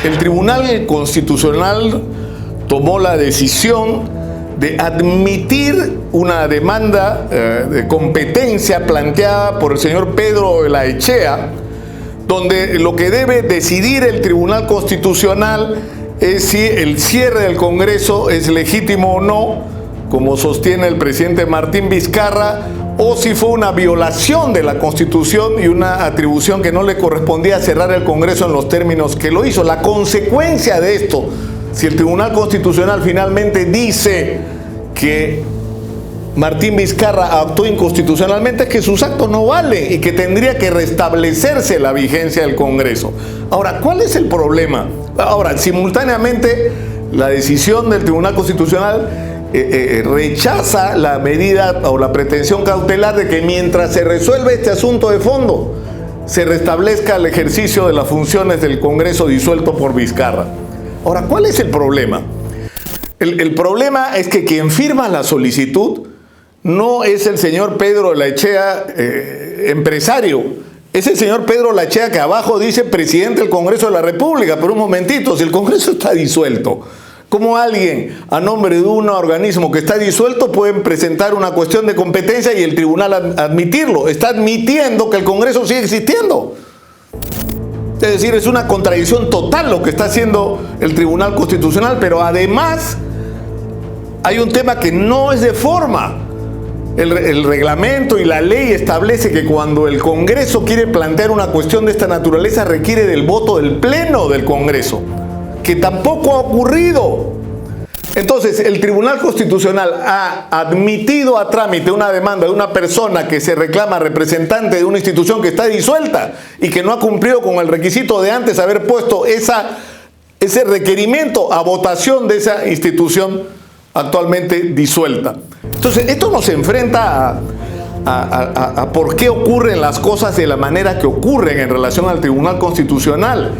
El Tribunal Constitucional tomó la decisión de admitir una demanda de competencia planteada por el señor Pedro de la Echea, donde lo que debe decidir el Tribunal Constitucional es si el cierre del Congreso es legítimo o no, como sostiene el presidente Martín Vizcarra, o si fue una violación de la Constitución y una atribución que no le correspondía cerrar el Congreso en los términos que lo hizo. La consecuencia de esto, si el Tribunal Constitucional finalmente dice que Martín Vizcarra actuó inconstitucionalmente, es que sus actos no valen y que tendría que restablecerse la vigencia del Congreso. Ahora, ¿cuál es el problema? Ahora, simultáneamente, la decisión del Tribunal Constitucional rechaza la medida o la pretensión cautelar de que mientras se resuelve este asunto de fondo, se restablezca el ejercicio de las funciones del Congreso disuelto por Vizcarra. Ahora, ¿cuál es el problema? El problema es que quien firma la solicitud no es el señor Pedro de la Echea, empresario. Es el señor Pedro de la Echea que abajo dice presidente del Congreso de la República. Pero un momentito, si el Congreso está disuelto, ¿cómo alguien a nombre de un organismo que está disuelto puede presentar una cuestión de competencia y el tribunal admitirlo? Está admitiendo que el Congreso sigue existiendo. Es decir, es una contradicción total lo que está haciendo el Tribunal Constitucional, pero además hay un tema que no es de forma. El reglamento y la ley establece que cuando el Congreso quiere plantear una cuestión de esta naturaleza requiere del voto del Pleno del Congreso, que tampoco ha ocurrido. Entonces, el Tribunal Constitucional ha admitido a trámite una demanda de una persona que se reclama representante de una institución que está disuelta y que no ha cumplido con el requisito de antes haber puesto ese requerimiento a votación de esa institución actualmente disuelta. Entonces, esto nos enfrenta a por qué ocurren las cosas de la manera que ocurren en relación al Tribunal Constitucional.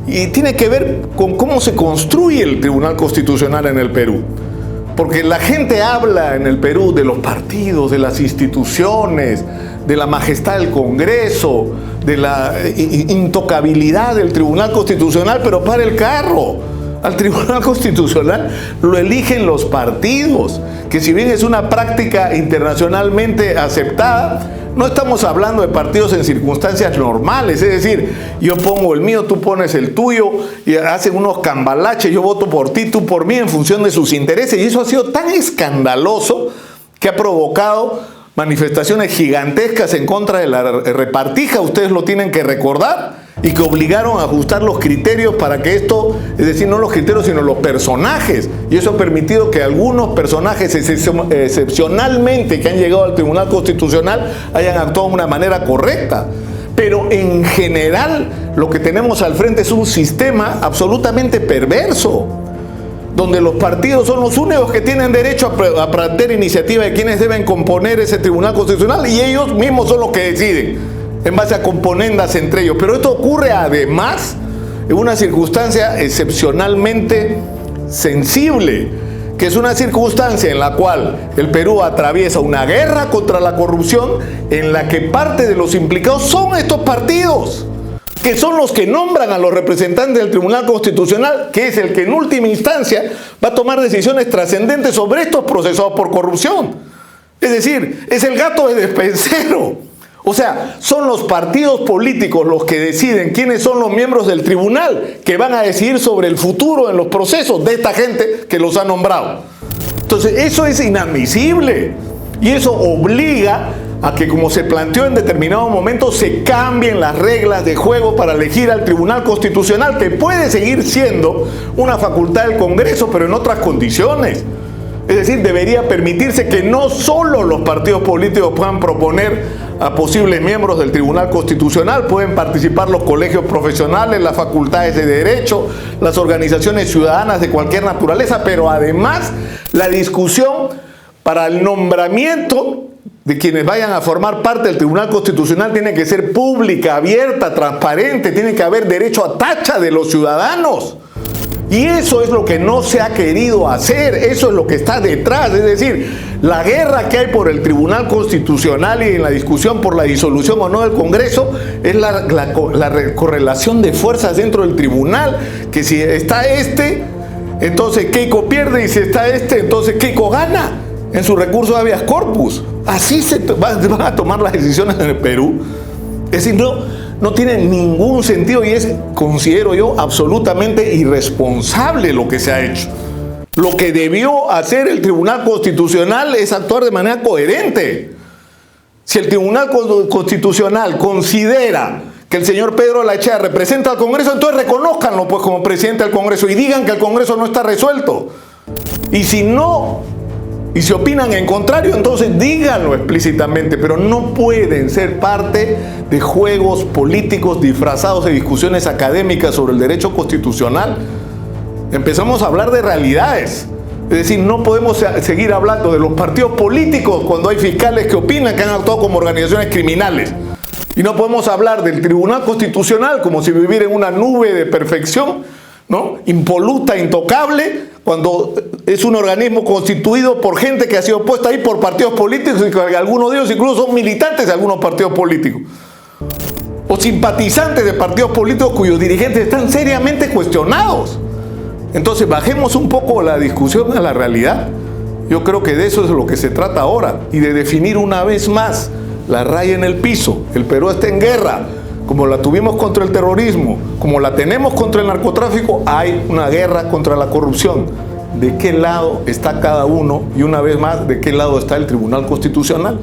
Y tiene que ver con cómo se construye el Tribunal Constitucional en el Perú. Porque la gente habla en el Perú de los partidos, de las instituciones, de la majestad del Congreso, de la intocabilidad del Tribunal Constitucional, pero para el carro. Al Tribunal Constitucional lo eligen los partidos, que si bien es una práctica internacionalmente aceptada, no estamos hablando de partidos en circunstancias normales, es decir, yo pongo el mío, tú pones el tuyo, y hacen unos cambalaches, yo voto por ti, tú por mí, en función de sus intereses, y eso ha sido tan escandaloso que ha provocado manifestaciones gigantescas en contra de la repartija, ustedes lo tienen que recordar, y que obligaron a ajustar los criterios para que esto, es decir, no los criterios sino los personajes, y eso ha permitido que algunos personajes excepcionalmente que han llegado al Tribunal Constitucional hayan actuado de una manera correcta. Pero en general lo que tenemos al frente es un sistema absolutamente perverso, donde los partidos son los únicos que tienen derecho a plantear iniciativa de quienes deben componer ese Tribunal Constitucional, y ellos mismos son los que deciden en base a componendas entre ellos. Pero esto ocurre además en una circunstancia excepcionalmente sensible, que es una circunstancia en la cual el Perú atraviesa una guerra contra la corrupción, en la que parte de los implicados son estos partidos, que son los que nombran a los representantes del Tribunal Constitucional, que es el que en última instancia va a tomar decisiones trascendentes sobre estos procesados por corrupción. Es decir, es el gato de despensero. O sea, son los partidos políticos los que deciden quiénes son los miembros del tribunal que van a decidir sobre el futuro en los procesos de esta gente que los ha nombrado. Entonces, eso es inadmisible. Y eso obliga a que, como se planteó en determinado momento, se cambien las reglas de juego para elegir al Tribunal Constitucional, que puede seguir siendo una facultad del Congreso, pero en otras condiciones. Es decir, debería permitirse que no solo los partidos políticos puedan proponer a posibles miembros del Tribunal Constitucional, pueden participar los colegios profesionales, las facultades de derecho, las organizaciones ciudadanas de cualquier naturaleza, pero además la discusión para el nombramiento de quienes vayan a formar parte del Tribunal Constitucional tiene que ser pública, abierta, transparente, tiene que haber derecho a tacha de los ciudadanos. Y eso es lo que no se ha querido hacer, eso es lo que está detrás. Es decir, la guerra que hay por el Tribunal Constitucional y en la discusión por la disolución o no del Congreso es la correlación de fuerzas dentro del tribunal, que si está entonces Keiko pierde, y si está entonces Keiko gana en su recurso de habeas corpus. Así se van a tomar las decisiones en el Perú. Es decir, no tiene ningún sentido y es, considero yo, absolutamente irresponsable lo que se ha hecho. Lo que debió hacer el Tribunal Constitucional es actuar de manera coherente. Si el Tribunal Constitucional considera que el señor Pedro de la Echea representa al Congreso, entonces reconózcanlo pues como presidente del Congreso y digan que el Congreso no está resuelto. Y si no, y si opinan en contrario, entonces díganlo explícitamente, pero no pueden ser parte de juegos políticos disfrazados de discusiones académicas sobre el derecho constitucional. Empezamos a hablar de realidades. Es decir, no podemos seguir hablando de los partidos políticos cuando hay fiscales que opinan que han actuado como organizaciones criminales. Y no podemos hablar del Tribunal Constitucional como si viviera en una nube de perfección, ¿no? Impoluta, intocable, cuando es un organismo constituido por gente que ha sido puesta ahí por partidos políticos y que algunos de ellos incluso son militantes de algunos partidos políticos o simpatizantes de partidos políticos cuyos dirigentes están seriamente cuestionados. Entonces bajemos un poco la discusión a la realidad. Yo creo que de eso es lo que se trata ahora y de definir una vez más la raya en el piso. El Perú está en guerra, como la tuvimos contra el terrorismo, como la tenemos contra el narcotráfico, hay una guerra contra la corrupción. ¿De qué lado está cada uno? Y una vez más, ¿de qué lado está el Tribunal Constitucional?